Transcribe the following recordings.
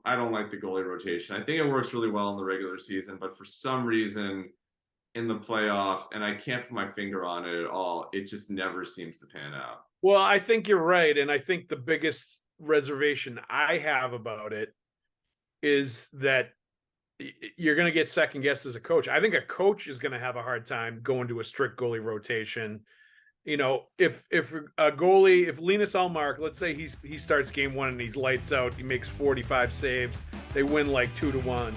I don't like the goalie rotation. I think it works really well in the regular season, but for some reason in the playoffs, and I can't put my finger on it at all, it just never seems to pan out. Well, I think you're right. And I think the biggest reservation I have about it is that you're going to get second guessed as a coach. I think a coach is going to have a hard time going to a strict goalie rotation. If a goalie, if Linus Ullmark, let's say he starts game one and he's lights out, he makes 45 saves, they win like 2-1.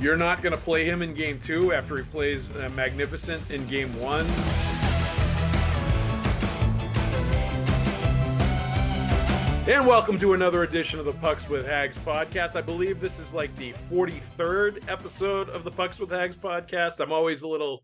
You're not going to play him in game two after he plays magnificent in game one. And welcome to another edition of the Pucks with Haggs podcast. I believe this is like the 43rd episode of the Pucks with Haggs podcast. I'm always a little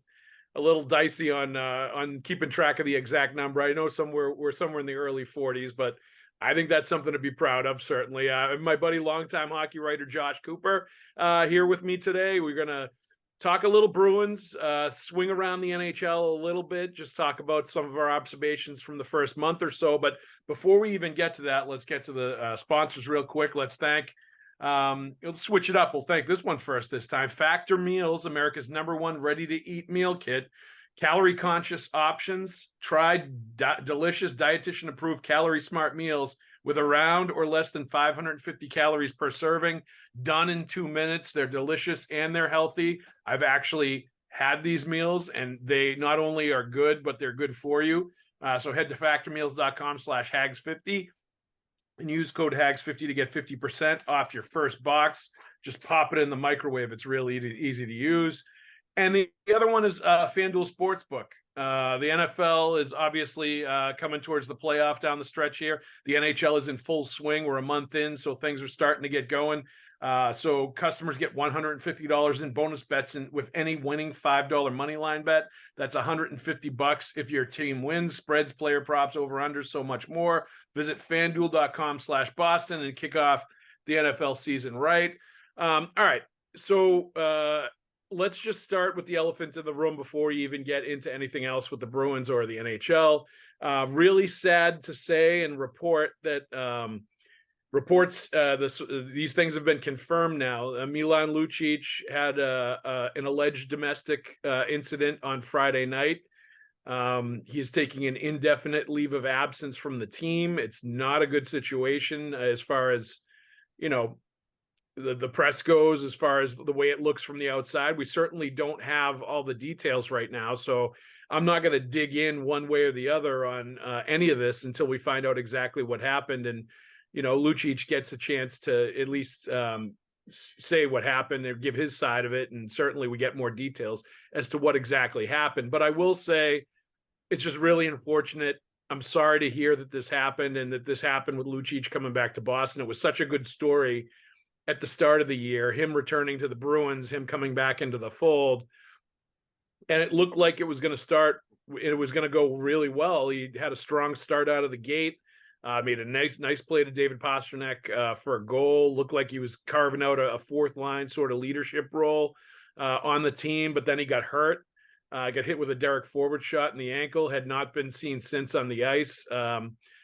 dicey on keeping track of the exact number. I know we're somewhere in the early 40s, but I think that's something to be proud of, certainly. My buddy, longtime hockey writer Josh Cooper, here with me today. We're gonna talk a little Bruins, swing around the NHL a little bit, just talk about some of our observations from the first month or so. But before we even get to that, let's get to the sponsors real quick. Let's let's switch it up. We'll thank this one first this time. Factor Meals, America's #1 ready-to-eat meal kit. Calorie-conscious options. Try delicious, dietitian-approved calorie-smart meals with around or less than 550 calories per serving. Done in 2 minutes. They're delicious and they're healthy. I've actually had these meals, and they not only are good, but they're good for you. So head to factormeals.com/Haggs50 and use code Haggs50 to get 50% off your first box. Just pop it in the microwave. It's really easy to use. And the other one is FanDuel Sportsbook. The NFL is obviously coming towards the playoff down the stretch here. The NHL is in full swing. We're a month in, so things are starting to get going. So customers get $150 in bonus bets with any winning $5 money line bet. That's $150 if your team wins. Spreads, player props, over-unders, so much more. Visit FanDuel.com/Boston and kick off the NFL season right. All right, so let's just start with the elephant in the room before you even get into anything else with the Bruins or the NHL. Really sad to say and report that these things have been confirmed now. Milan Lucic had an alleged domestic incident on Friday night. He's taking an indefinite leave of absence from the team. It's not a good situation as far as, the press goes, as far as the way it looks from the outside. We certainly don't have all the details right now, so I'm not going to dig in one way or the other on any of this until we find out exactly what happened. And, Lucic gets a chance to at least say what happened or give his side of it. And certainly we get more details as to what exactly happened. But I will say it's just really unfortunate. I'm sorry to hear that this happened and that this happened with Lucic coming back to Boston. It was such a good story at the start of the year, him returning to the Bruins, him coming back into the fold. And it looked like it was going to go really well. He had a strong start out of the gate. Made a nice play to David Pastrnak for a goal. Looked like he was carving out a fourth line sort of leadership role on the team, but then he got hurt. Got hit with a Derek Forward shot in the ankle, had not been seen since on the ice.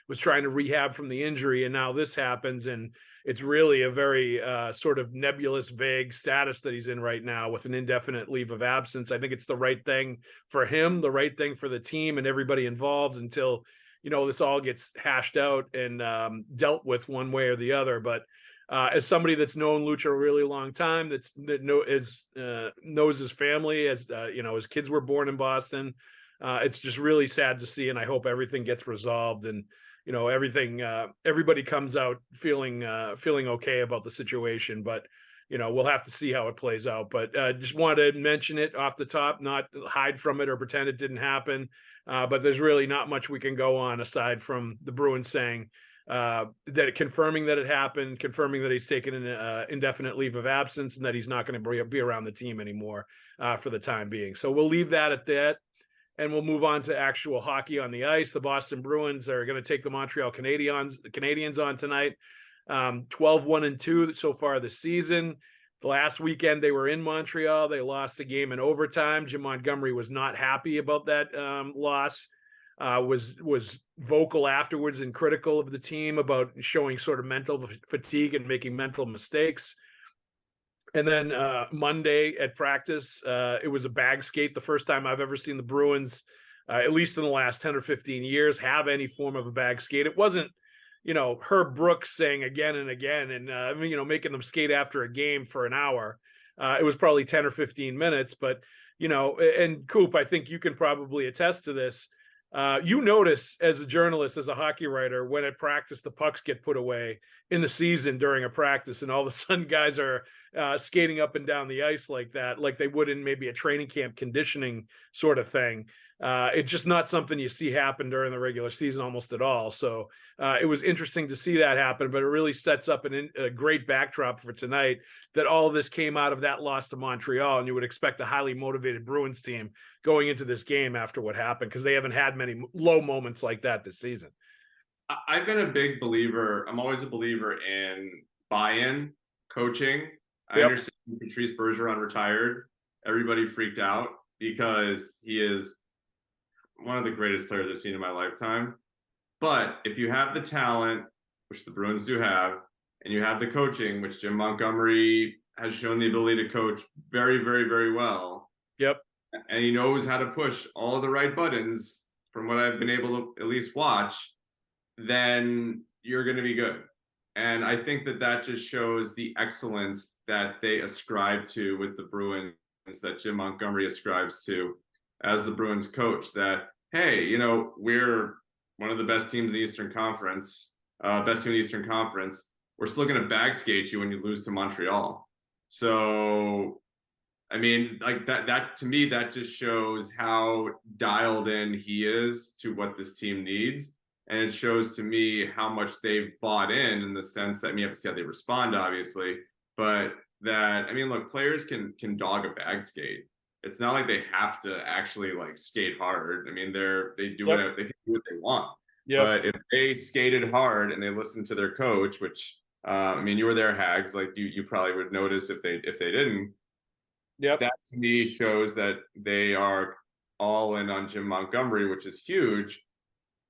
Was trying to rehab from the injury, and now this happens, and it's really a very sort of nebulous, vague status that he's in right now with an indefinite leave of absence. I think it's the right thing for him, the right thing for the team and everybody involved until this all gets hashed out and dealt with one way or the other. But as somebody that's known Lucha a really long time, knows his family, as his kids were born in Boston, it's just really sad to see, and I hope everything gets resolved and everybody comes out feeling okay about the situation. But we'll have to see how it plays out. But just wanted to mention it off the top, not hide from it or pretend it didn't happen. But there's really not much we can go on aside from the Bruins saying confirming that it happened, confirming that he's taken an indefinite leave of absence, and that he's not going to be around the team anymore for the time being. So we'll leave that at that. And we'll move on to actual hockey on the ice. The Boston Bruins are going to take the Montreal Canadiens on tonight. 12-1-2 so far this season. The last weekend they were in Montreal. They lost the game in overtime. Jim Montgomery was not happy about that loss. was vocal afterwards and critical of the team about showing sort of mental fatigue and making mental mistakes. And then Monday at practice, it was a bag skate. The first time I've ever seen the Bruins, at least in the last 10 or 15 years, have any form of a bag skate. It wasn't, Herb Brooks saying again and again and, making them skate after a game for an hour. It was probably 10 or 15 minutes, but, and Coop, I think you can probably attest to this. You notice as a journalist, as a hockey writer, when at practice the pucks get put away in the season during a practice, and all of a sudden guys are skating up and down the ice like that, like they would in maybe a training camp conditioning sort of thing. It's just not something you see happen during the regular season almost at all. So it was interesting to see that happen, but it really sets up a great backdrop for tonight that all of this came out of that loss to Montreal, and you would expect a highly motivated Bruins team going into this game after what happened, because they haven't had many low moments like that this season. I've been a big believer. I'm always a believer in buy-in coaching. I understand Patrice Bergeron retired. Everybody freaked out because he is one of the greatest players I've seen in my lifetime. But if you have the talent, which the Bruins do have, and you have the coaching, which Jim Montgomery has shown the ability to coach very, very, very well. Yep. And he knows how to push all the right buttons from what I've been able to at least watch, then you're going to be good. And I think that just shows the excellence that they ascribe to with the Bruins, that Jim Montgomery ascribes to as the Bruins coach, that, hey, we're one of the best teams in the Eastern Conference, best team in the Eastern Conference. We're still going to bag skate you when you lose to Montreal. So, I mean, like that to me, that just shows how dialed in he is to what this team needs. And it shows to me how much they've bought in the sense that, you have to see how they respond, obviously, but that, look, players can dog a bag skate. It's not like they have to actually like skate hard. they do it, they can do what they want. But if they skated hard and they listened to their coach, which you were there, Haggs, like you probably would notice if they didn't. That to me shows that they are all in on Jim Montgomery, which is huge,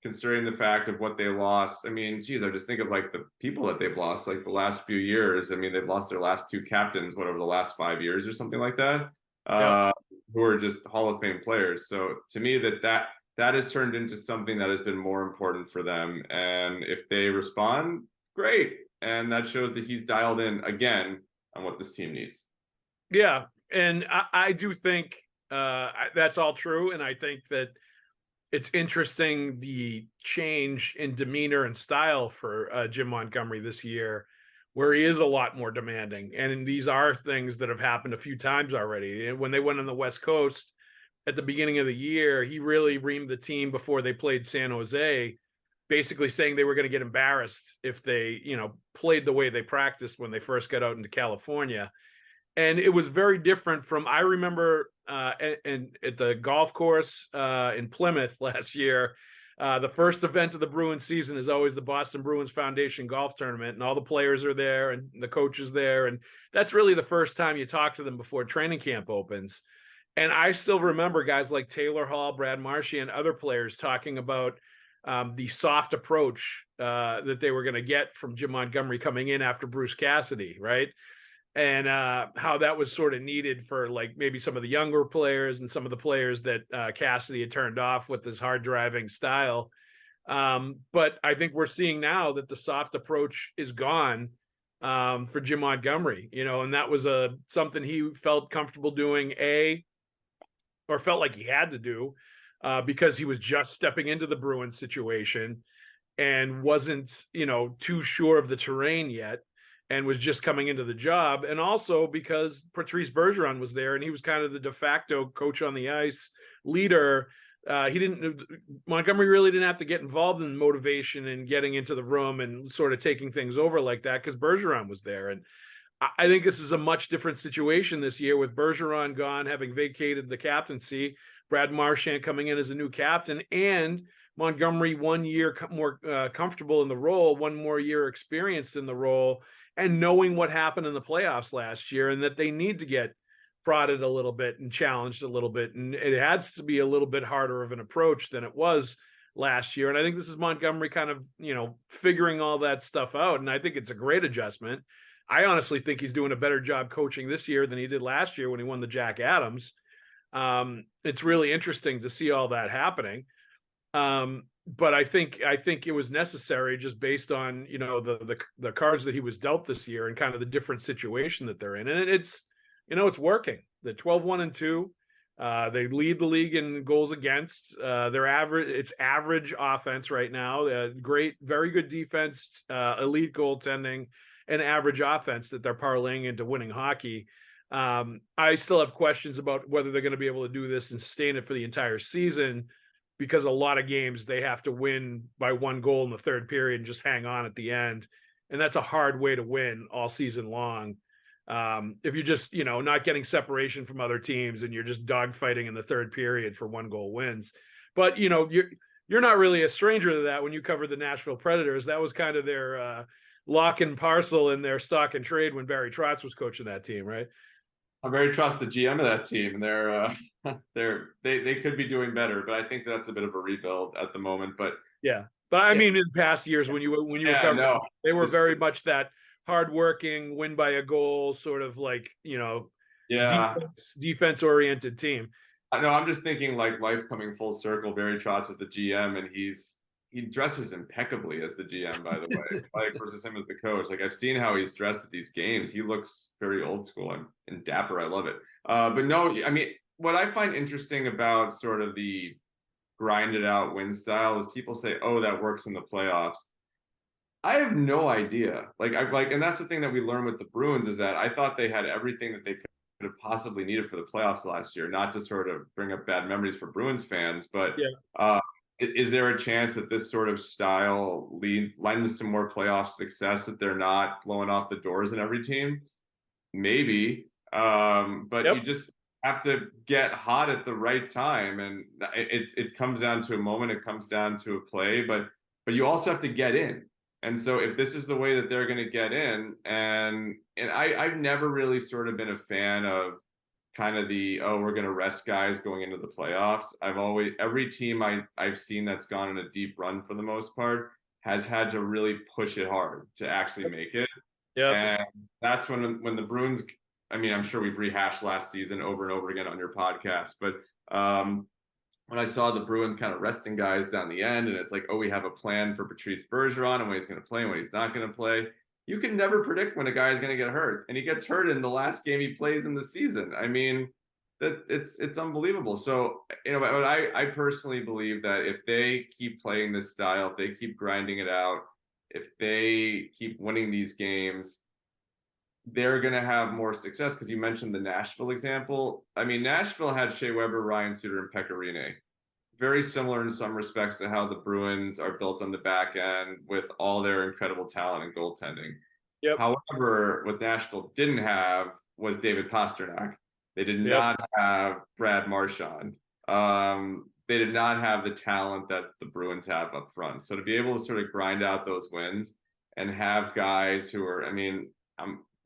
considering the fact of what they lost. I just think of like the people that they've lost, like the last few years. They've lost their last two captains, over the last 5 years or something like that, who are just Hall of Fame players. So to me, that has turned into something that has been more important for them. And if they respond, great. And that shows that he's dialed in again on what this team needs. Yeah. And I do think that's all true. And I think that it's interesting, the change in demeanor and style for Jim Montgomery this year, where he is a lot more demanding. And these are things that have happened a few times already. And when they went on the West Coast at the beginning of the year, he really reamed the team before they played San Jose, basically saying they were going to get embarrassed if they, played the way they practiced when they first got out into California. And it was very different from, I remember and at the golf course in Plymouth last year, the first event of the Bruins season is always the Boston Bruins Foundation golf tournament, and all the players are there and the coach is there. And that's really the first time you talk to them before training camp opens. And I still remember guys like Taylor Hall, Brad Marchand, and other players talking about the soft approach that they were going to get from Jim Montgomery coming in after Bruce Cassidy, right? And how that was sort of needed for like maybe some of the younger players and some of the players that Cassidy had turned off with his hard driving style. But I think we're seeing now that the soft approach is gone for Jim Montgomery, and that was something he felt comfortable doing, or felt like he had to do because he was just stepping into the Bruins situation and wasn't, too sure of the terrain yet, and was just coming into the job. And also because Patrice Bergeron was there and he was kind of the de facto coach on the ice, leader. Montgomery really didn't have to get involved in motivation and getting into the room and sort of taking things over like that, because Bergeron was there. And I think this is a much different situation this year with Bergeron gone, having vacated the captaincy, Brad Marchand coming in as a new captain, and Montgomery 1 year more comfortable in the role, 1 more year experienced in the role, and knowing what happened in the playoffs last year and that they need to get prodded a little bit and challenged a little bit. And it has to be a little bit harder of an approach than it was last year. And I think this is Montgomery kind of, figuring all that stuff out. And I think it's a great adjustment. I honestly think he's doing a better job coaching this year than he did last year when he won the Jack Adams. It's really interesting to see all that happening. But I think it was necessary just based on, the cards that he was dealt this year and kind of the different situation that they're in. And it's working. The 12-1-2. They lead the league in goals against. It's average offense right now. Great, very good defense, elite goaltending, and average offense that they're parlaying into winning hockey. I still have questions about whether they're going to be able to do this and sustain it for the entire season, because a lot of games they have to win by 1 goal in the third period and just hang on at the end. And that's a hard way to win all season long. If you're just, not getting separation from other teams and you're just dogfighting in the third period for 1 goal wins. But, you're not really a stranger to that when you cover the Nashville Predators. That was kind of their lock and parcel in their stock and trade when Barry Trotz was coaching that team, right? I'm very trust the GM of that team, and they could be doing better, but I think that's a bit of a rebuild at the moment. But yeah, but I mean, in past years when you were covering, they were very much that hardworking, win by a goal, sort of like defense oriented team. I know. I'm just thinking like life coming full circle. Barry Trotz is the GM, and he dresses impeccably as the GM, by the way, like versus him as the coach. Like I've seen how he's dressed at these games. He looks very old school and dapper. I love it. But no, I mean, what I find interesting about sort of the grinded out win style is people say, oh, that works in the playoffs. I have no idea. And that's the thing that we learned with the Bruins is that I thought they had everything that they could have possibly needed for the playoffs last year, not to sort of bring up bad memories for Bruins fans, but is there a chance that this sort of style lends to more playoff success, that they're not blowing off the doors in every team? Maybe. But you just have to get hot at the right time. And it comes down to a moment. It comes down to a play. But you also have to get in. And so if this is the way that they're going to get in, and I've never really sort of been a fan of kind of we're going to rest guys going into the playoffs. Every team I've seen that's gone on a deep run for the most part has had to really push it hard to actually make it. Yeah. And that's when the Bruins, I mean, I'm sure we've rehashed last season over and over again on your podcast, but when I saw the Bruins kind of resting guys down the end, and it's like, oh, we have a plan for Patrice Bergeron and when he's going to play and when he's not going to play. You can never predict when a guy is going to get hurt, and he gets hurt in the last game he plays in the season. I mean, it's unbelievable. So, but I personally believe that if they keep playing this style, if they keep grinding it out, if they keep winning these games, they're going to have more success. Because you mentioned the Nashville example. I mean, Nashville had Shea Weber, Ryan Suter, and Pekka Rinne. Very similar in some respects to how the Bruins are built on the back end with all their incredible talent and goaltending. Yep. However, what Nashville didn't have was David Pastrnak. They did not have Brad Marchand. They did not have the talent that the Bruins have up front. So to be able to sort of grind out those wins and have guys who are, I mean,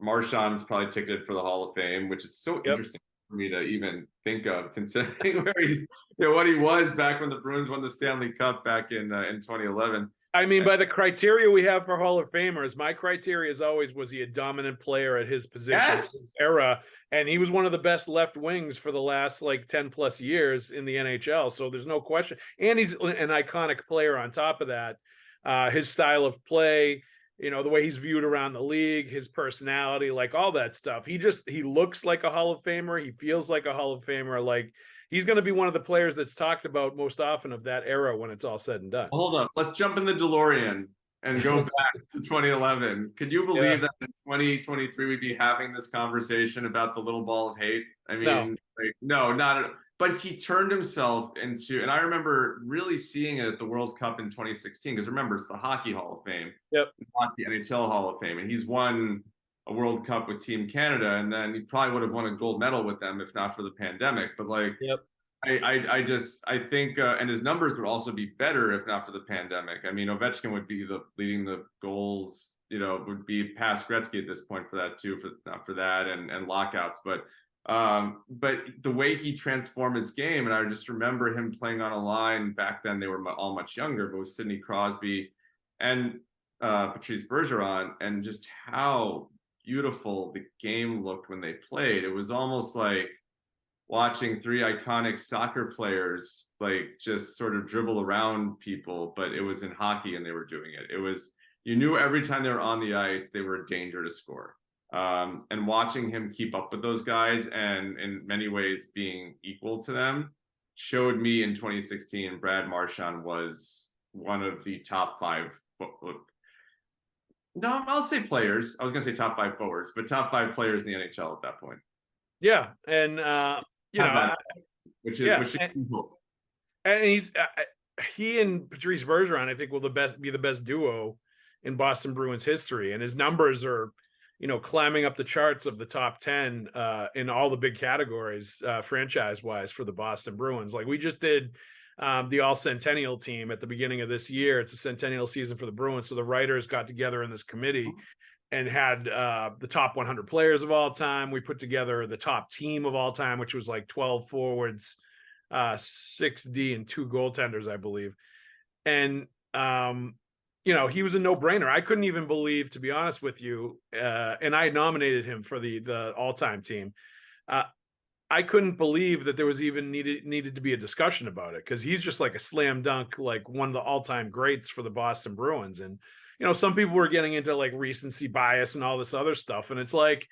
Marchand's probably ticketed for the Hall of Fame, which is so interesting for me to even think of, considering where he's, what he was back when the Bruins won the Stanley Cup back in 2011. I mean, by the criteria we have for Hall of Famers, my criteria is always, was he a dominant player at his position, his era? And he was one of the best left wings for the last 10 plus years in the NHL. So there's no question. And he's an iconic player on top of that. His style of play, the way he's viewed around the league, his personality, all that stuff. He looks like a Hall of Famer. He feels like a Hall of Famer. He's going to be one of the players that's talked about most often of that era when it's all said and done. Hold up. Let's jump in the DeLorean and go back to 2011. Could you believe that in 2023 we'd be having this conversation about the little ball of hate? I mean, no, not at all. But he turned himself into, and I remember really seeing it at the World Cup in 2016, because remember, it's the Hockey Hall of Fame, not the NHL Hall of Fame. And he's won a World Cup with Team Canada, and then he probably would have won a gold medal with them if not for the pandemic. But I think, and his numbers would also be better if not for the pandemic. I mean, Ovechkin would be leading the goals, would be past Gretzky at this point for that too, not for that and lockouts. But But the way he transformed his game, and I just remember him playing on a line back then. They were all much younger, but with Sidney Crosby and Patrice Bergeron, and just how beautiful the game looked when they played. It was almost like watching three iconic soccer players like just sort of dribble around people, but it was in hockey and they were doing it. It was, you knew every time they were on the ice, they were a danger to score. And watching him keep up with those guys and in many ways being equal to them showed me in 2016 Brad Marchand was one of the top five. No, I'll say players. I was going to say top five forwards, but top five players in the NHL at that point. Yeah, and which is yeah, which is and he's he and Patrice Bergeron, I think, will be the best duo in Boston Bruins history, and his numbers are, climbing up the charts of the top 10 in all the big categories, franchise wise, for the Boston Bruins. Like we just did the All Centennial team at the beginning of this year. It's a centennial season for the Bruins, so the writers got together in this committee and had the top 100 players of all time. We put together the top team of all time, which was like 12 forwards, 6D, and 2 goaltenders, I believe. And he was a no-brainer. I couldn't even believe, to be honest with you, and I nominated him for the all-time team. I couldn't believe that there was even needed to be a discussion about it, because he's just like a slam dunk, like one of the all-time greats for the Boston Bruins. And some people were getting into like recency bias and all this other stuff, and it's like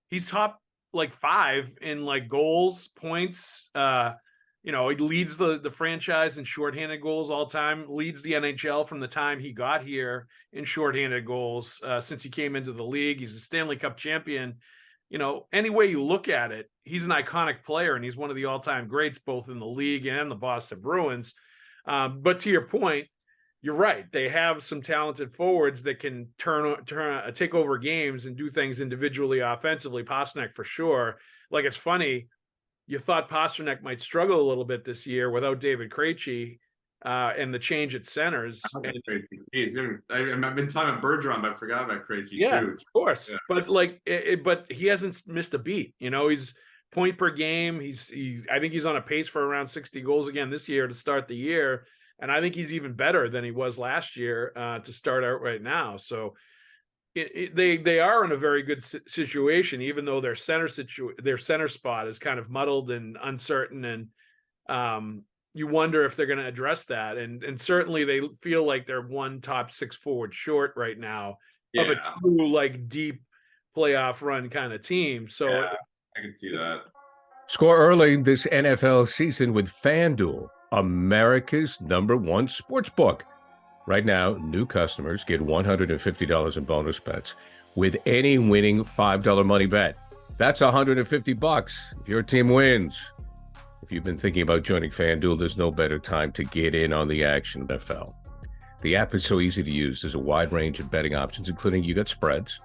he's top like 5 in like goals, points. He leads the franchise in shorthanded goals all time, leads the NHL from the time he got here in shorthanded goals since he came into the league. He's a Stanley Cup champion. Any way you look at it, he's an iconic player, and he's one of the all-time greats, both in the league and the Boston Bruins. But to your point, you're right. They have some talented forwards that can take over games and do things individually, offensively. Pastrnak for sure. Like, it's funny, you thought Pastrnak might struggle a little bit this year without David Krejci and the change at centers. I've been talking about Bergeron, but I forgot about Krejci too. Of course. Yeah. But but he hasn't missed a beat. He's point per game. I think he's on a pace for around 60 goals again this year to start the year. And I think he's even better than he was last year to start out right now. So they are in a very good situation, even though their center spot is kind of muddled and uncertain. And you wonder if they're going to address that. And certainly they feel like they're one top 6 forward short right now of a true like deep playoff run kind of team. So I can see that. Score early this NFL season with FanDuel, America's #1 sportsbook. Right now, new customers get $150 in bonus bets with any winning $5 money bet. That's $150 if your team wins. If you've been thinking about joining FanDuel, there's no better time to get in on the action, NFL. The app is so easy to use. There's a wide range of betting options, including you got spreads,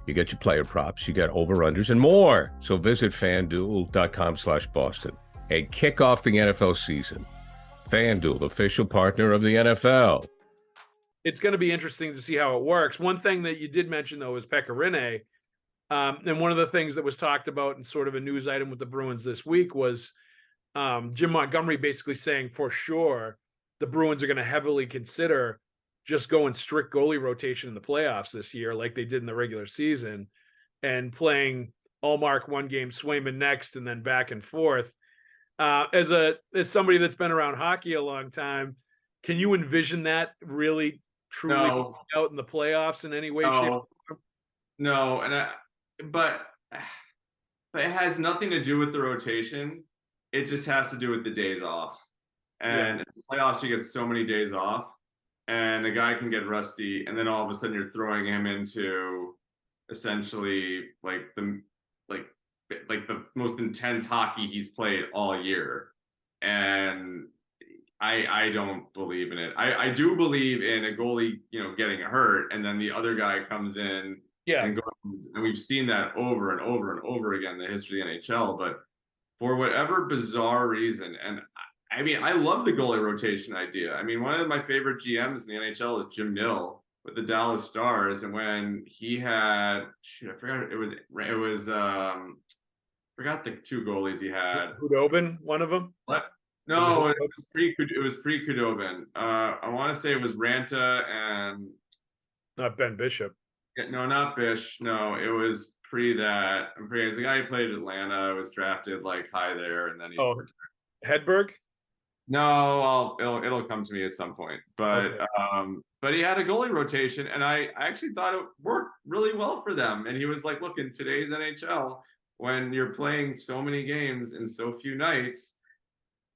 you get your player props, you got over-unders, and more. So visit FanDuel.com/Boston and kick off the NFL season. FanDuel, official partner of the NFL. It's going to be interesting to see how it works. One thing that you did mention, though, is Pekka Rinne. And one of the things that was talked about in sort of a news item with the Bruins this week was Jim Montgomery basically saying for sure the Bruins are going to heavily consider just going strict goalie rotation in the playoffs this year, like they did in the regular season, and playing Ullmark one game, Swayman next, and then back and forth. As somebody that's been around hockey a long time, can you envision that really truly out in the playoffs in any way, shape, or form? No, but it has nothing to do with the rotation. It just has to do with the days off. And in the playoffs, you get so many days off, and a guy can get rusty, and then all of a sudden you're throwing him into essentially like the most intense hockey he's played all year. And I don't believe in it. I do believe in a goalie, getting hurt, and then the other guy comes in and goes, and we've seen that over and over and over again in the history of the NHL. But for whatever bizarre reason, and I mean, I love the goalie rotation idea. I mean, one of my favorite GMs in the NHL is Jim Nill with the Dallas Stars, and when he had, I forgot, it was forgot the two goalies he had. Hudobin, one of them. What? No, it was pre Kudobin. I want to say it was Ranta and Not Ben Bishop. no, not Bish. No, it was pre that. I'm forgetting. It's the guy who played at Atlanta. Was drafted like high there, and then he. Oh, Hedberg. No, it'll come to me at some point. But Okay. But he had a goalie rotation, and I actually thought it worked really well for them. And he was like, look, in today's NHL, when you're playing so many games in so few nights,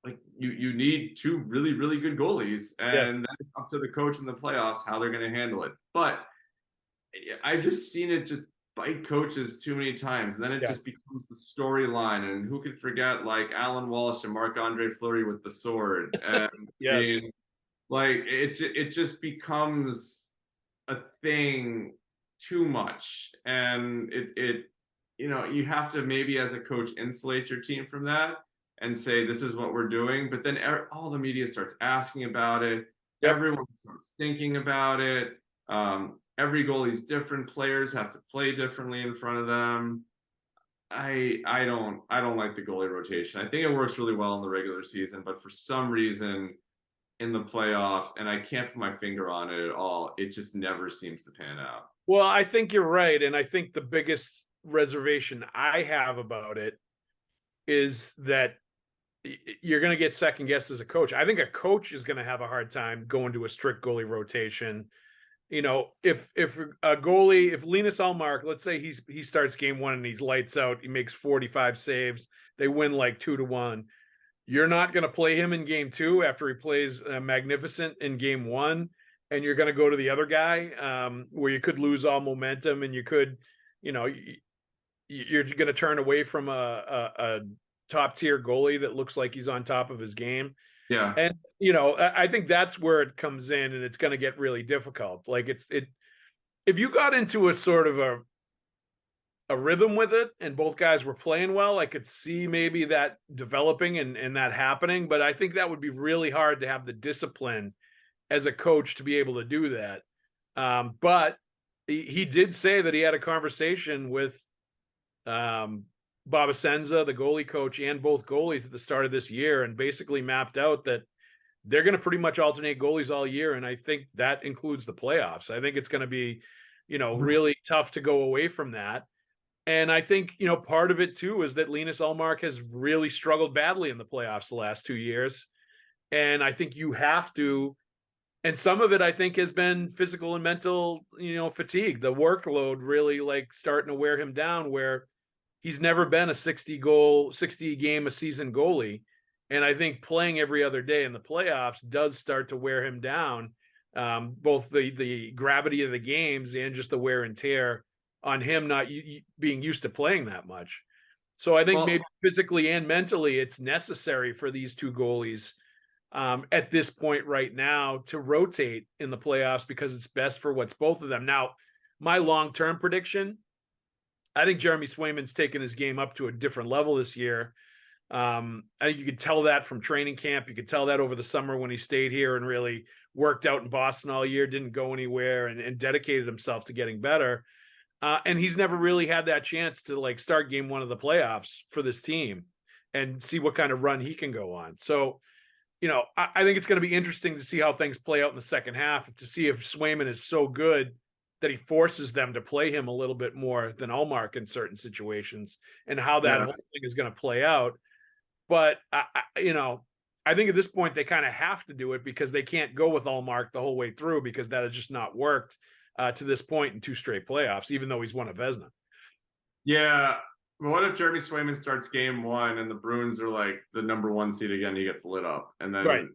like you need two really, really good goalies, and Yes. then it's up to the coach in the playoffs how they're going to handle it. But I've just seen it just bite coaches too many times, and then it just becomes the storyline. And who could forget like Alan Walsh and Marc-Andre Fleury with the sword? And Yes. I mean, like it just becomes a thing too much, and it you have to maybe as a coach insulate your team from that and say this is what we're doing. But then all the media starts asking about it. Yep. Everyone starts thinking about it. Every goalie's different. Players have to play differently in front of them. I don't like the goalie rotation. I think it works really well in the regular season, but for some reason in the playoffs, and I can't put my finger on it at all, it just never seems to pan out. Well, I think you're right, and I think the biggest reservation I have about it is that you're going to get second guessed as a coach. I think a coach is going to have a hard time going to a strict goalie rotation. If a goalie, if Linus Ullmark, let's say he starts game one and he's lights out, he makes 45 saves, they win like 2-1. You're not going to play him in game two after he plays magnificent in game one, and you're going to go to the other guy where you could lose all momentum, and you could, you're going to turn away from a top tier goalie that looks like he's on top of his game. Yeah. And, I think that's where it comes in, and it's going to get really difficult. Like if you got into a sort of a rhythm with it and both guys were playing well, I could see maybe that developing and that happening. But I think that would be really hard to have the discipline as a coach to be able to do that. But he did say that he had a conversation with Bob Asenza, the goalie coach, and both goalies at the start of this year, and basically mapped out that they're going to pretty much alternate goalies all year. And I think that includes the playoffs. I think it's going to be, really tough to go away from that. And I think, part of it too is that Linus Ullmark has really struggled badly in the playoffs the last 2 years. And I think you have to, and some of it I think has been physical and mental, fatigue, the workload really like starting to wear him down, where he's never been a 60 game a season goalie. And I think playing every other day in the playoffs does start to wear him down, both the gravity of the games and just the wear and tear on him not being used to playing that much. So I think maybe physically and mentally it's necessary for these two goalies at this point right now to rotate in the playoffs, because it's best for what's both of them. Now, my long-term prediction, I think Jeremy Swayman's taken his game up to a different level this year. I think you could tell that from training camp. You could tell that over the summer when he stayed here and really worked out in Boston all year, didn't go anywhere, and dedicated himself to getting better. And he's never really had that chance to like start game one of the playoffs for this team and see what kind of run he can go on. So, I think it's going to be interesting to see how things play out in the second half, to see if Swayman is so good that he forces them to play him a little bit more than Ullmark in certain situations, and how that whole thing is going to play out. But, I think at this point they kind of have to do it, because they can't go with Ullmark the whole way through, because that has just not worked to this point in 2 straight playoffs, even though he's won a Vezina. Yeah. But what if Jeremy Swayman starts game one and the Bruins are like the number 1 seed again? He gets lit up, and then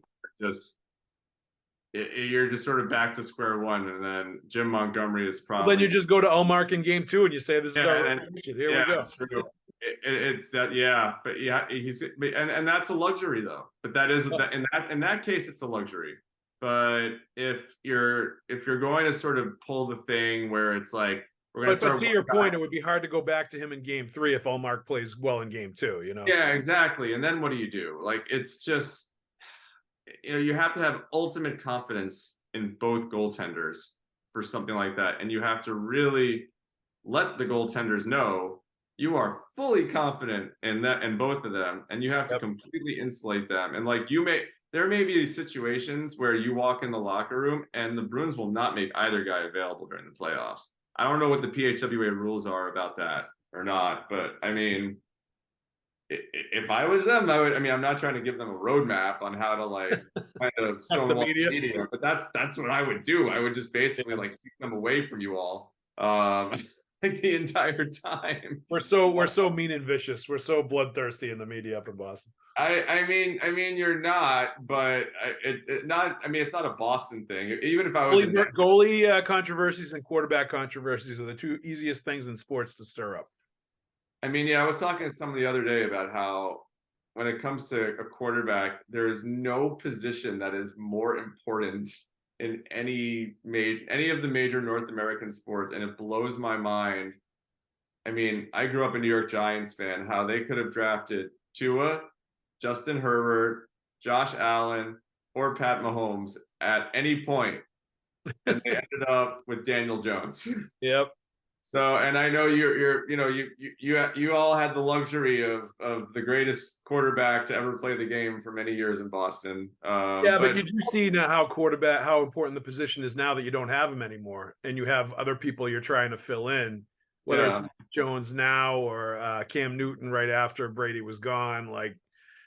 you're just sort of back to square one. And then Jim Montgomery is probably. Well, then you just go to Ullmark in game 2 and you say, "This is our shit. Here we go." It's true. It's that, but and that's a luxury though. But that is in that case, it's a luxury. But if you're going to sort of pull the thing where it's like we're going to start. But to your point, it would be hard to go back to him in game 3 if Ullmark plays well in game 2. Yeah, exactly. And then what do you do? Like, it's just, you have to have ultimate confidence in both goaltenders for something like that, and you have to really let the goaltenders know you are fully confident in that, in both of them, and you have to Yep. completely insulate them. And like there may be situations where you walk in the locker room and the Bruins will not make either guy available during the playoffs. I don't know what the PHWA rules are about that or not, but I mean, if I was them, I would. I mean, I'm not trying to give them a roadmap on how to like kind of stonewall the media, but that's what I would do. I would just basically like keep them away from you all, like the entire time. We're so mean and vicious. We're so bloodthirsty in the media up in Boston. I mean, you're not, but not. I mean, it's not a Boston thing. Even if I was goalie controversies and quarterback controversies are the two easiest things in sports to stir up. I mean, yeah, I was talking to someone the other day about how when it comes to a quarterback, there is no position that is more important in any of the major North American sports, and it blows my mind. I mean, I grew up a New York Giants fan, how they could have drafted Tua, Justin Herbert, Josh Allen, or Pat Mahomes at any point, and they ended up with Daniel Jones. Yep. So, and I know you all had the luxury of the greatest quarterback to ever play the game for many years in Boston. But you do see now how important the position is now that you don't have him anymore, and you have other people you're trying to fill in, whether it's Jones now or Cam Newton right after Brady was gone. Like,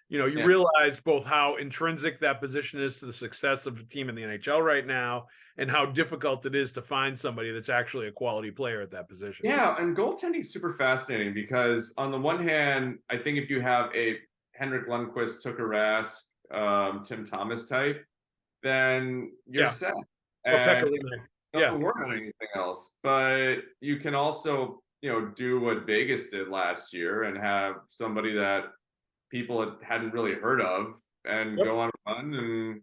you realize both how intrinsic that position is to the success of the team in the NHL right now, and how difficult it is to find somebody that's actually a quality player at that position. Yeah, and goaltending is super fascinating because on the one hand, I think if you have a Henrik Lundqvist, Tuukka Rask, Tim Thomas type, then you're set. And you don't have to work on anything else. But you can also, do what Vegas did last year and have somebody that people hadn't really heard of and go on a run and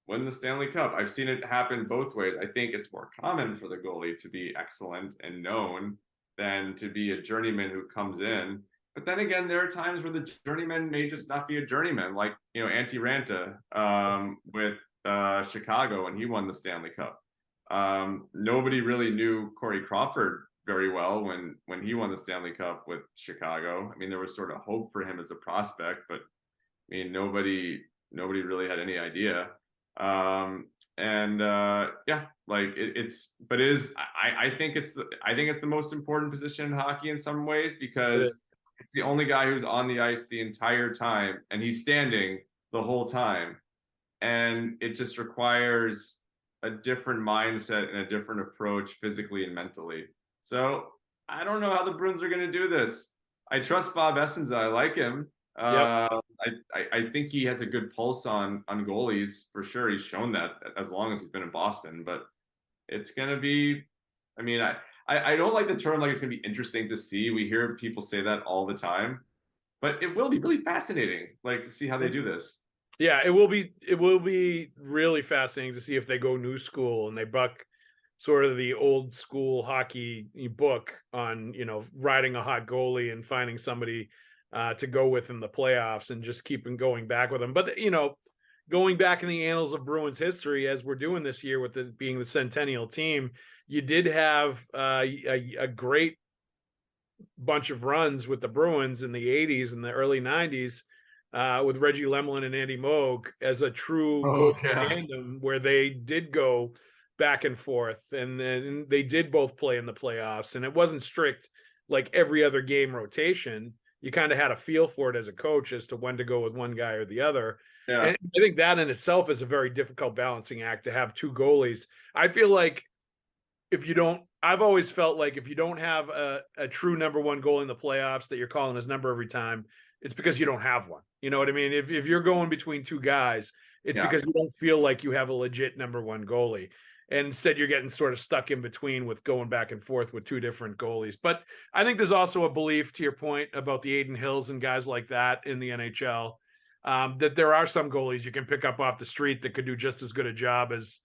win the Stanley Cup. I've seen it happen both ways. I think it's more common for the goalie to be excellent and known than to be a journeyman who comes in. But then again, there are times where the journeyman may just not be a journeyman, like, Antti Ranta with Chicago when he won the Stanley Cup. Nobody really knew Corey Crawford very well when he won the Stanley Cup with Chicago. I mean, there was sort of hope for him as a prospect, but I mean, nobody really had any idea. I think it's the most important position in hockey in some ways because it's the only guy who's on the ice the entire time and he's standing the whole time, and it just requires a different mindset and a different approach physically and mentally. So I don't know how the Bruins are going to do this. I trust Bob Essenza. I like him. I think he has a good pulse on goalies for sure. He's shown that as long as he's been in Boston, but it's going to be, I mean, I don't like the term like it's going to be interesting to see. We hear people say that all the time, but it will be really fascinating, like to see how they do this. Yeah, it will be really fascinating to see if they go new school and they buck sort of the old school hockey book on, riding a hot goalie and finding somebody to go with in the playoffs and just keeping going back with them. But, going back in the annals of Bruins history, as we're doing this year with it being the centennial team, you did have a great bunch of runs with the Bruins in the 80s and the early 90s with Reggie Lemelin and Andy Moog as a true tandem where they did go back and forth, and then they did both play in the playoffs, and it wasn't strict like every other game rotation. You kind of had a feel for it as a coach as to when to go with one guy or the other. Yeah. And I think that in itself is a very difficult balancing act to have two goalies. I feel like I've always felt like if you don't have a true number one goal in the playoffs that you're calling his number every time, it's because you don't have one. You know what I mean? If you're going between two guys, it's because you don't feel like you have a legit number one goalie. And instead, you're getting sort of stuck in between with going back and forth with two different goalies. But I think there's also a belief, to your point, about the Aiden Hills and guys like that in the NHL, that there are some goalies you can pick up off the street that could do just as good a job as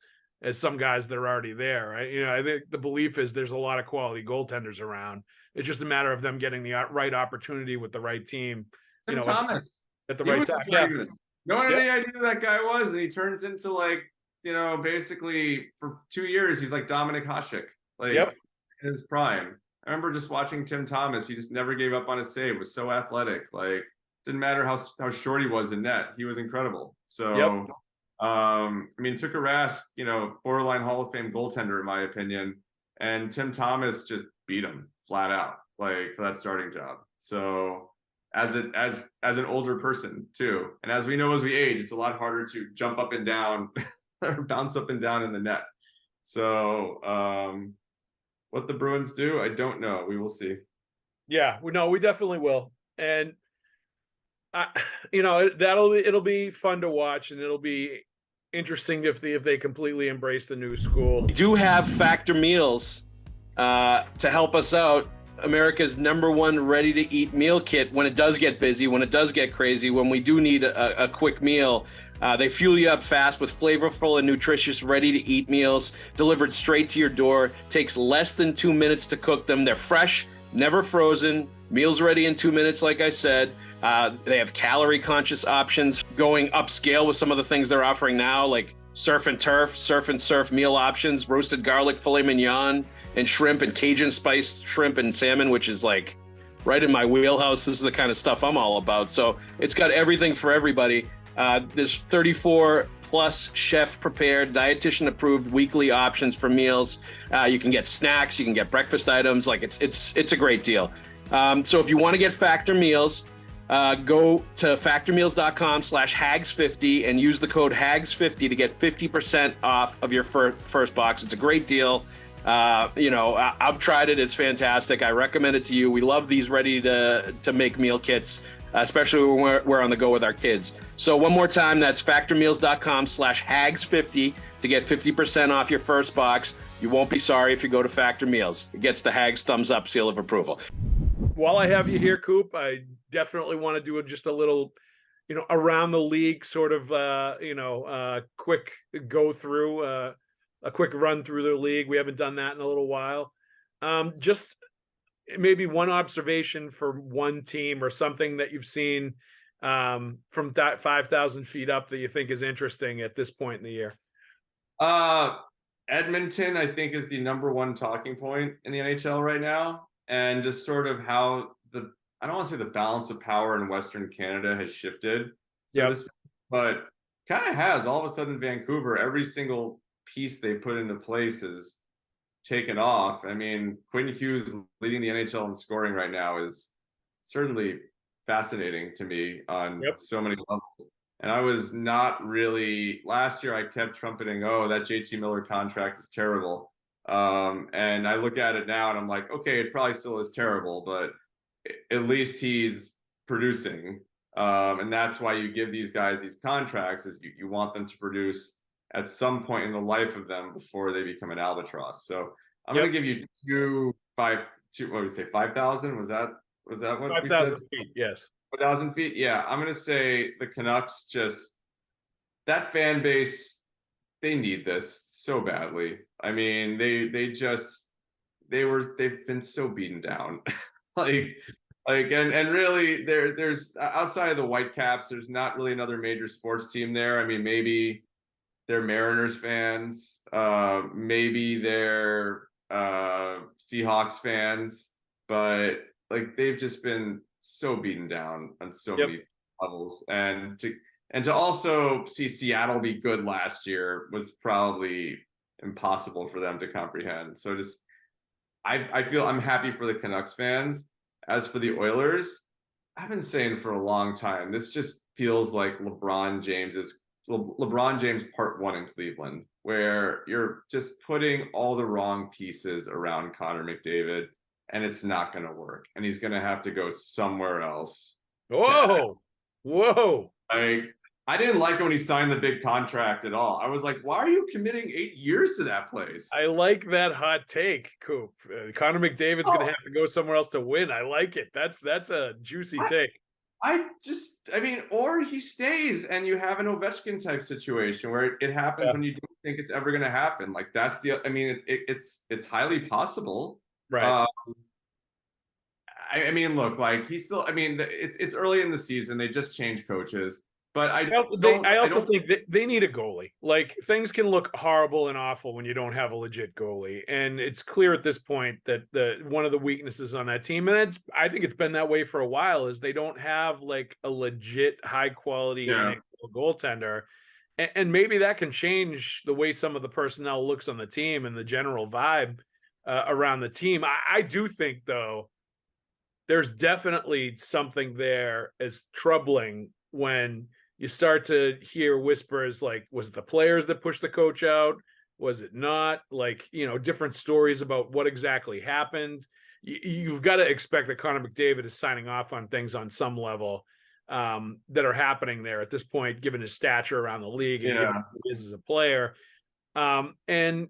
some guys that are already there. I think the belief is there's a lot of quality goaltenders around. It's just a matter of them getting the right opportunity with the right team. Tim Thomas at the right time. No one had any idea who that guy was, and he turns into like, basically for 2 years, he's like Dominic Hasek, like in his prime. I remember just watching Tim Thomas. He just never gave up on a save. Was so athletic. Like, didn't matter how short he was in net. He was incredible. So, I mean, took a Rask, borderline Hall of Fame goaltender in my opinion, and Tim Thomas just beat him flat out, like, for that starting job. So, as an older person too, and as we know, as we age, it's a lot harder to jump up and down or bounce up and down in the net. So, what the Bruins do, I don't know. We will see. Yeah, we definitely will. And it'll be fun to watch, and it'll be interesting if they completely embrace the new school. We do have Factor Meals to help us out. America's #1 ready-to-eat meal kit when it does get busy, when it does get crazy, when we do need a quick meal. They fuel you up fast with flavorful and nutritious ready-to-eat meals delivered straight to your door. Takes less than 2 minutes to cook them. They're fresh, never frozen, meals ready in 2 minutes, like I said. They have calorie-conscious options, going upscale with some of the things they're offering now, like surf and surf meal options, roasted garlic filet mignon, and shrimp and Cajun spiced shrimp and salmon, which is like right in my wheelhouse. This is the kind of stuff I'm all about. So it's got everything for everybody. There's 34 plus chef prepared, dietitian approved weekly options for meals. You can get snacks, you can get breakfast items. Like it's a great deal. So if you want to get Factor Meals, go to factormeals.com/Haggs50 and use the code Haggs50 to get 50% off of your first box. It's a great deal. I've tried it. It's fantastic. I recommend it to you. We love these ready to make meal kits, especially when we're on the go with our kids. So one more time, that's factormeals.com/Haggs50 to get 50% off your first box. You won't be sorry if you go to Factor Meals. It gets the Haggs thumbs up seal of approval. While I have you here, Coop, I definitely want to do just a little, around the league sort of, quick go through, a quick run through the league. We haven't done that in a little while. Just maybe one observation for one team or something that you've seen from that 5,000 feet up that you think is interesting at this point in the year. Edmonton, I think, is the #1 talking point in the NHL right now. And just sort of how I don't want to say the balance of power in Western Canada has shifted. But kind of has. All of a sudden, Vancouver, every single piece they put into place is taken off. I mean, Quinn Hughes leading the NHL in scoring right now is certainly fascinating to me on so many levels. And I was not really, last year I kept trumpeting, that JT Miller contract is terrible. And I look at it now and I'm like, okay, it probably still is terrible, but at least he's producing. And that's why you give these guys these contracts, is you want them to produce at some point in the life of them before they become an albatross. So I'm going to give you 5,000? Was that what 5,000 we said? Feet, yes. 5,000 feet. Yeah. I'm going to say the Canucks, just that fan base, they need this so badly. I mean, they've been so beaten down. and really there's outside of the Whitecaps, there's not really another major sports team there. I mean, maybe they're Mariners fans, maybe they're Seahawks fans, but like they've just been so beaten down on so many levels. And to also see Seattle be good last year was probably impossible for them to comprehend. So just I feel I'm happy for the Canucks fans. As for the Oilers, I've been saying for a long time, this just feels like LeBron James part 1 in Cleveland, where you're just putting all the wrong pieces around Connor McDavid, and it's not going to work. And he's going to have to go somewhere else. Whoa. I didn't like it when he signed the big contract at all. I was like, why are you committing 8 years to that place? I like that hot take, Coop. Connor McDavid's going to have to go somewhere else to win. I like it. That's a juicy take. Or he stays and you have an Ovechkin type situation where it happens when you don't think it's ever going to happen. Like it's highly possible. Right. Look, like he's still, it's early in the season. They just changed coaches. But I also think that they need a goalie. Like, things can look horrible and awful when you don't have a legit goalie, and it's clear at this point that one of the weaknesses on that team, and I think it's been that way for a while, is they don't have like a legit high quality NHL goaltender, and maybe that can change the way some of the personnel looks on the team and the general vibe around the team. I do think, though, there's definitely something there as troubling when you start to hear whispers like, was it the players that pushed the coach out? Was it not? Like, different stories about what exactly happened. You've got to expect that Connor McDavid is signing off on things on some level that are happening there at this point, given his stature around the league and given who he is as a player. And,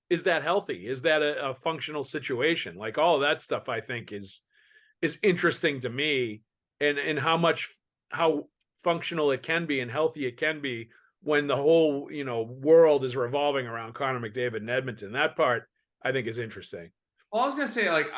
is that healthy? Is that a functional situation? Like, all of that stuff, I think, is interesting to me, and how functional it can be and healthy it can be when the whole world is revolving around Connor McDavid in Edmonton. That part, I think, is interesting. Well, I was gonna say, like,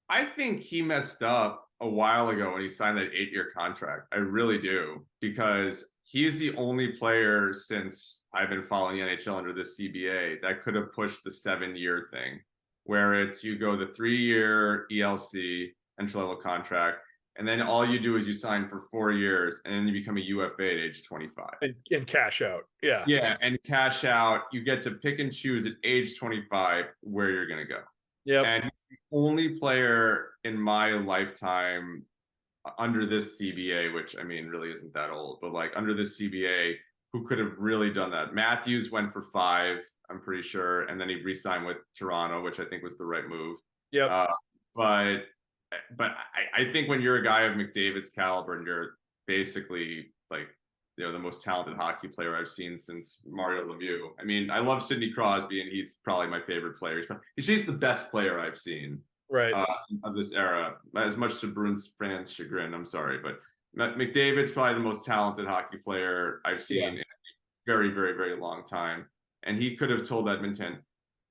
I think he messed up a while ago when he signed that 8-year contract. I really do, because he's the only player since I've been following the NHL under this CBA that could have pushed the 7-year thing, where it's you go the 3-year ELC entry level contract, and then all you do is you sign for 4 years, and then you become a UFA at age 25. And cash out. Yeah. Yeah, and cash out. You get to pick and choose at age 25 where you're going to go. Yeah. And he's the only player in my lifetime under this CBA, which, I mean, really isn't that old, but like under this CBA, who could have really done that. Matthews went for 5, I'm pretty sure, and then he re-signed with Toronto, which I think was the right move. Yeah. But I think when you're a guy of McDavid's caliber and you're basically like, the most talented hockey player I've seen since Mario Lemieux. I mean, I love Sidney Crosby, and he's probably my favorite player. He's the best player I've seen of this era, as much to Bruins fans' chagrin. I'm sorry, but McDavid's probably the most talented hockey player I've seen in a very, very, very long time. And he could have told Edmonton,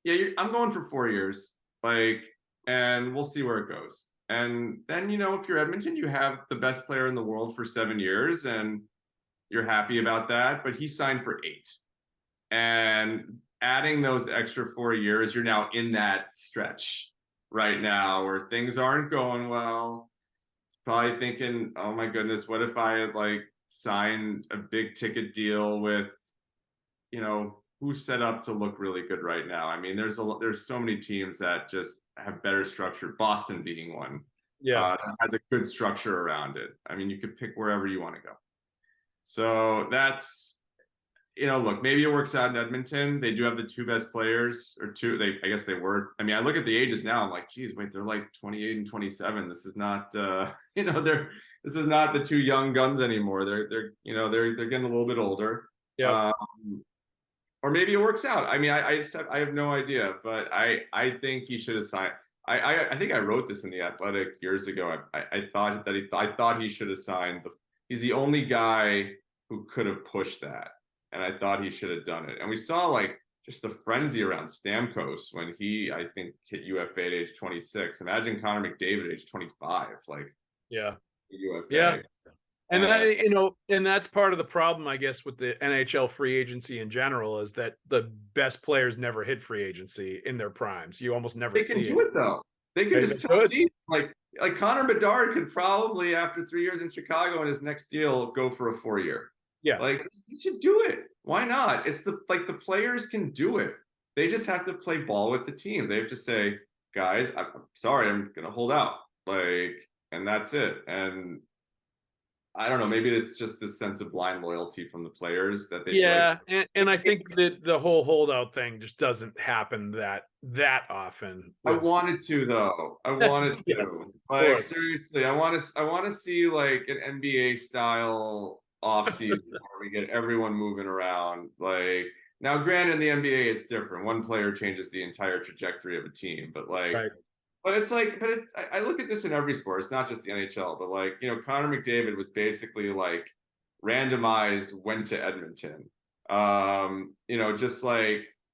I'm going for 4 years, and we'll see where it goes. And then, if you're Edmonton, you have the best player in the world for 7 years, and you're happy about that. But he signed for 8. And adding those extra 4 years, you're now in that stretch right now where things aren't going well. It's probably thinking, oh my goodness, what if I had signed a big ticket deal with, who's set up to look really good right now? I mean, there's so many teams that just have better structure, Boston being one. Has a good structure around it. I mean, you could pick wherever you want to go. So that's, look, maybe it works out in Edmonton. They do have the 2 best players, or 2. I guess they were. I mean, I look at the ages now. I'm like, geez, wait, they're like 28 and 27. This is not, this is not the 2 young guns anymore. They're getting a little bit older. Yeah. Or maybe it works out. I mean, I have no idea, but I think he should have signed. I think I wrote this in The Athletic years ago. I thought he should have signed. He's the only guy who could have pushed that, and I thought he should have done it. And we saw just the frenzy around Stamkos when he, I think, hit UFA at age 26. Imagine Connor McDavid at age 25, UFA. Yeah. And and that's part of the problem, I guess, with the NHL free agency in general, is that the best players never hit free agency in their primes. You almost never see it. They can do it though. They can just tell teams like Connor Bedard could probably, after 3 years in Chicago in his next deal, go for a 4-year. Yeah. He should do it. Why not? It's the players can do it. They just have to play ball with the teams. They have to say, guys, I'm sorry, I'm gonna hold out. And that's it. And I don't know, maybe it's just this sense of blind loyalty from the players that they and I think that the whole holdout thing just doesn't happen that often. I wanted to, though. I wanted to. Yes, seriously, I want to see an NBA style offseason where we get everyone moving around. Now, granted, in the NBA it's different. One player changes the entire trajectory of a team, but But it's I look at this in every sport. It's not just the NHL, but Connor McDavid was basically randomized, went to Edmonton. Just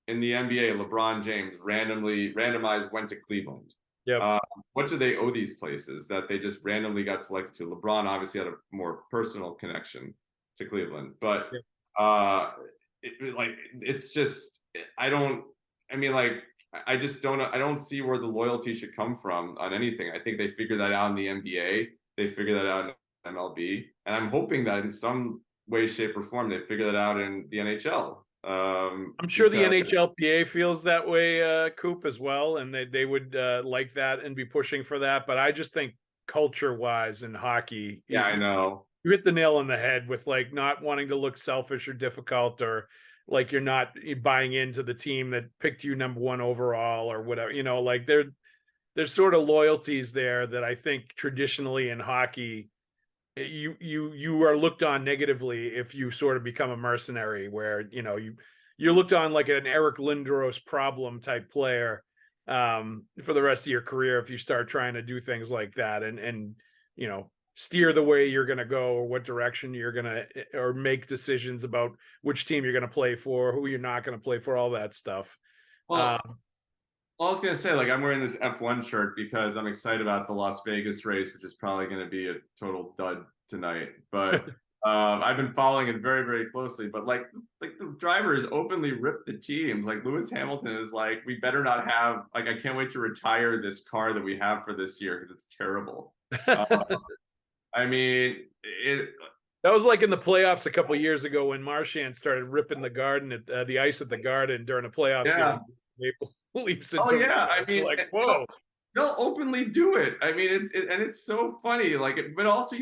in the NBA, LeBron James randomized, went to Cleveland. Yeah. What do they owe these places that they just randomly got selected to? LeBron obviously had a more personal connection to Cleveland. But Yeah. it's just I just don't. I don't see where the loyalty should come from on anything. I think they figured that out in the NBA. They figured that out in MLB, and I'm hoping that in some way, shape, or form they figure that out in the NHL. I'm sure the NHLPA feels that way, Coop, as well, and they would like that and be pushing for that. But I just think culture-wise in hockey, yeah, I know. You hit the nail on the head with like not wanting to look selfish or difficult, or like you're not buying into the team that picked you number one overall or whatever. Like there's sort of loyalties there that I think traditionally in hockey, you are looked on negatively if you sort of become a mercenary, where you're looked on like an Eric Lindros problem type player for the rest of your career if you start trying to do things like that and steer the way you're going to go or what direction you're going to, or make decisions about which team you're going to play for, who you're not going to play for, all that stuff. Well, I was going to say, like, I'm wearing this F1 shirt because I'm excited about the Las Vegas race, which is probably going to be a total dud tonight. But I've been following it very, very closely. But like the drivers openly rip the teams. Like Lewis Hamilton is like, we better not have, like, I can't wait to retire this car that we have for this year because it's terrible. I mean, that was like in the playoffs a couple of years ago when Marchand started ripping the garden at the ice at the Garden during a playoff series. Maple Leafs. Oh yeah, I mean, like whoa, they'll openly do it. I mean, and it's so funny. Like, but also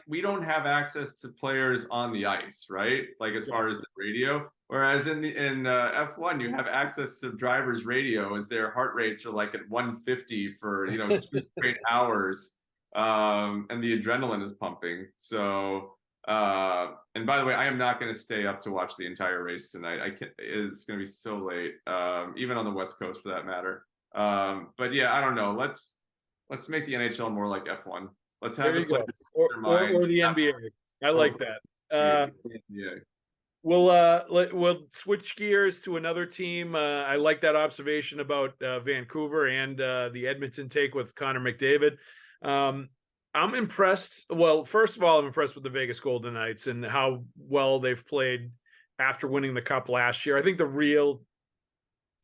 we don't have access to players on the ice, right? Like as far as the radio. Whereas in F1, you have access to drivers' radio as their heart rates are like at 150 for 2 straight hours. And the adrenaline is pumping. So, and by the way, I am not going to stay up to watch the entire race tonight. It's going to be so late, even on the West Coast for that matter. But yeah, I don't know. Let's make the NHL more like F1. Let's have the players or the NBA. I like that. We'll switch gears to another team. I like that observation about Vancouver and the Edmonton take with Connor McDavid. I'm impressed. Well, first of all, I'm impressed with the Vegas Golden Knights and how well they've played after winning the cup last year. I think the real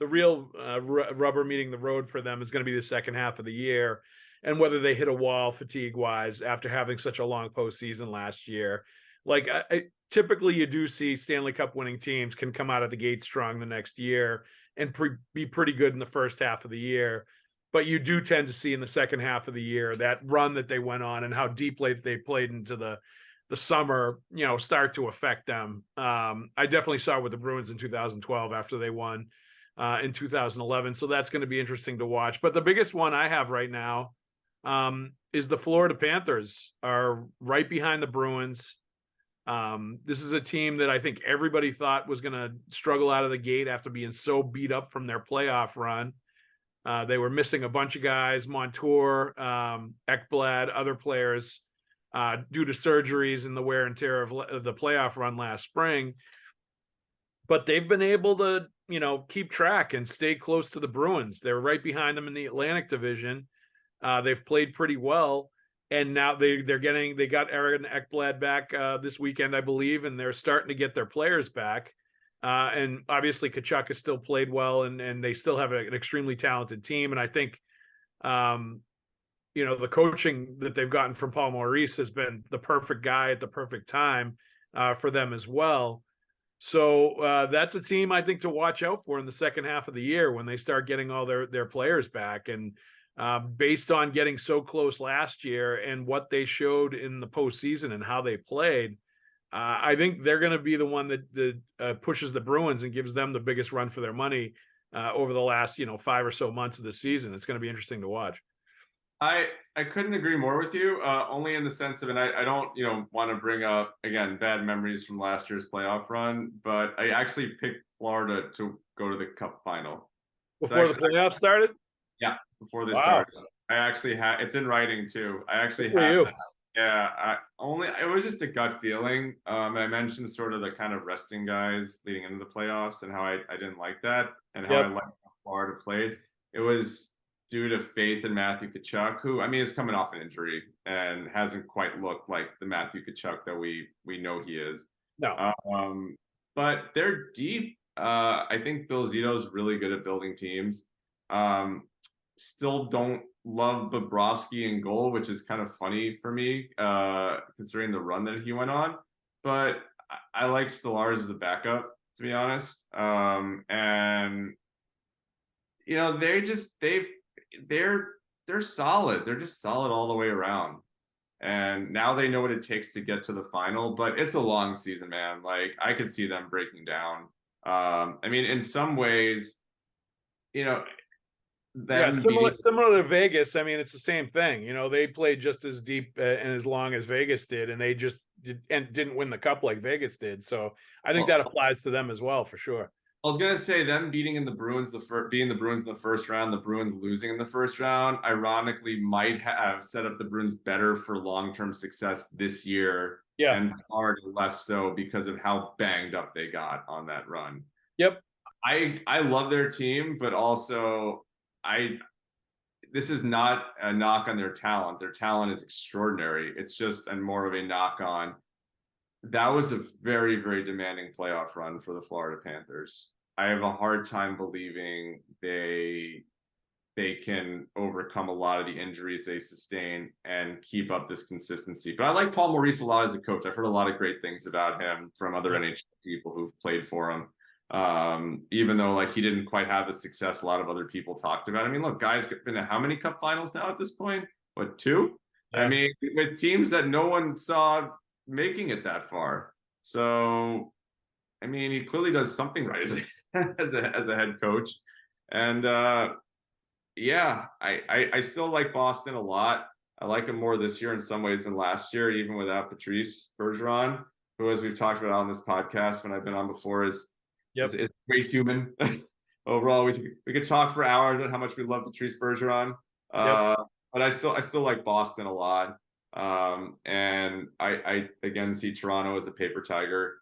rubber meeting the road for them is going to be the second half of the year, and whether they hit a wall fatigue wise after having such a long postseason last year. Like typically you do see Stanley Cup winning teams can come out of the gate strong the next year and be pretty good in the first half of the year. But you do tend to see in the second half of the year that run that they went on and how deeply they played into the summer, start to affect them. I definitely saw it with the Bruins in 2012 after they won in 2011. So that's going to be interesting to watch. But the biggest one I have right now is the Florida Panthers are right behind the Bruins. This is a team that I think everybody thought was going to struggle out of the gate after being so beat up from their playoff run. They were missing a bunch of guys, Montour, Ekblad, other players, due to surgeries and the wear and tear of the playoff run last spring. But they've been able to, keep track and stay close to the Bruins. They're right behind them in the Atlantic Division. They've played pretty well. And now they got Aaron Ekblad back this weekend, I believe, and they're starting to get their players back. And obviously Tkachuk has still played well, and they still have an extremely talented team. And I think, the coaching that they've gotten from Paul Maurice has been the perfect guy at the perfect time for them as well. So that's a team I think to watch out for in the second half of the year when they start getting all their players back. And based on getting so close last year and what they showed in the postseason and how they played, I think they're going to be the one that pushes the Bruins and gives them the biggest run for their money over the last 5 or so months of the season. It's going to be interesting to watch. I couldn't agree more with you, only in the sense of, and I don't want to bring up again bad memories from last year's playoff run, but I actually picked Florida to go to the Cup final before the playoffs started. Yeah, before they started. I actually had it's in writing too. I actually had that. Yeah, it was just a gut feeling. And I mentioned sort of the kind of resting guys leading into the playoffs and how I didn't like that and how I liked how Florida played. It was due to faith in Matthew Tkachuk, who, I mean, is coming off an injury and hasn't quite looked like the Matthew Tkachuk that we know he is. No. But they're deep. I think Bill Zito's really good at building teams. Still don't love Bobrovsky in goal, which is kind of funny for me, considering the run that he went on. But I like Stolarz as a backup, to be honest. And you know, they're solid. They're just solid all the way around. And now they know what it takes to get to the final, but it's a long season, man. Like, I could see them breaking down. I mean, in some ways, you know, similar to Vegas. I mean, it's the same thing. You know, they played just as deep and as long as Vegas did, and they just didn't win the cup like Vegas did. So I think that applies to them as well, for sure. I was gonna say them beating the Bruins in the first round, the Bruins losing in the first round, ironically might have set up the Bruins better for long-term success this year. Yeah, and far less so because of how banged up they got on that run. Yep. I love their team, but also this is not a knock on their talent. Their talent is extraordinary. It's just more of a knock on. That was a very, very demanding playoff run for the Florida Panthers. I have a hard time believing they can overcome a lot of the injuries they sustain and keep up this consistency. But I like Paul Maurice a lot as a coach. I've heard a lot of great things about him from other NHL people who've played for him. Even though like he didn't quite have the success a lot of other people talked about. I mean, look, guys been to how many cup finals now at this point? What, 2? Yeah. I mean, with teams that no one saw making it that far. So, I mean, he clearly does something right as a head coach. And yeah, I still like Boston a lot. I like him more this year in some ways than last year, even without Patrice Bergeron, who, as we've talked about on this podcast when I've been on before, is a great human. Overall, we could talk for hours on how much we love Patrice Bergeron. But I still like Boston a lot. And I again see Toronto as a paper tiger.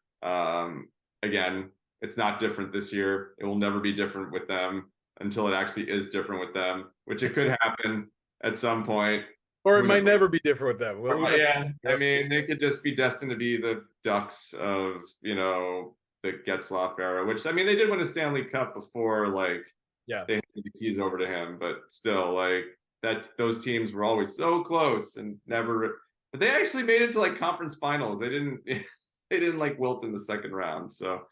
Again, it's not different this year. It will never be different with them until it actually is different with them, which it could happen at some point. Or it might never be different with them. Yeah, I mean, they could just be destined to be the Ducks of, you know, the Getzlaf era, which, I mean, they did win a Stanley Cup before, like, they handed the keys over to him, but still, like, those teams were always so close and never, but they actually made it to like conference finals. They didn't like wilt in the second round. So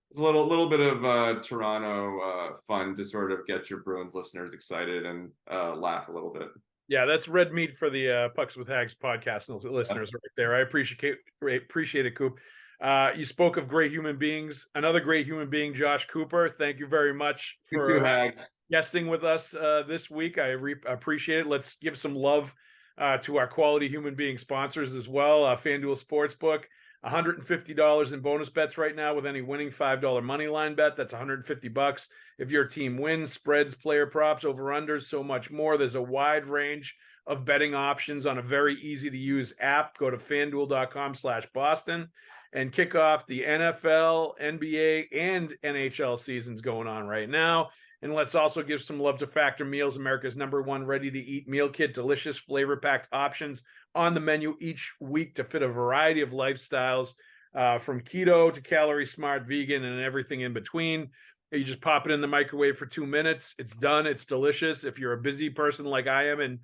it's a little bit of Toronto fun to sort of get your Bruins listeners excited and laugh a little bit. Yeah, that's red meat for the Pucks with Haggs podcast listeners right there. I appreciate it, Coop. You spoke of great human beings. Another great human being, Josh Cooper. Thank you very much for guesting with us this week. I appreciate it. Let's give some love to our quality human being sponsors as well. FanDuel Sportsbook, $150 in bonus bets right now with any winning $5 money line bet. That's $150 if your team wins. Spreads, player props, over-unders, so much more. There's a wide range of betting options on a very easy-to-use app. Go to FanDuel.com/Boston. and kick off the NFL, NBA, and NHL seasons going on right now. And let's also give some love to Factor Meals, America's #1 ready-to-eat meal kit. Delicious flavor-packed options on the menu each week to fit a variety of lifestyles, from keto to calorie smart, vegan, and everything in between. You just pop it in the microwave for 2 minutes. It's done. It's delicious. If you're a busy person like I am, and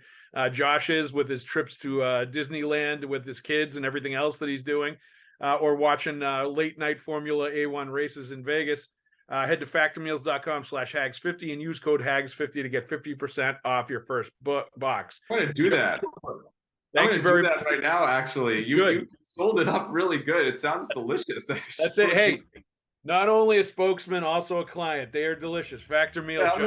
Josh is with his trips to Disneyland with his kids and everything else that he's doing, or watching late night Formula A1 races in Vegas, head to factormeals.com/Haggs50 and use code Haggs50 to get 50% off your first box. I'm going to do that. Thank you very much. Right now, actually. You sold it up really good. It sounds delicious, actually. That's it. Hey, not only a spokesman, also a client. They are delicious. Factor Meals. Yeah, I'm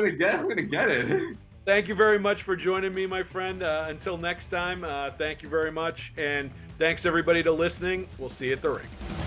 going to get it. Thank you very much for joining me, my friend. Until next time, thank you very much. And thanks, everybody, to listening. We'll see you at the rink.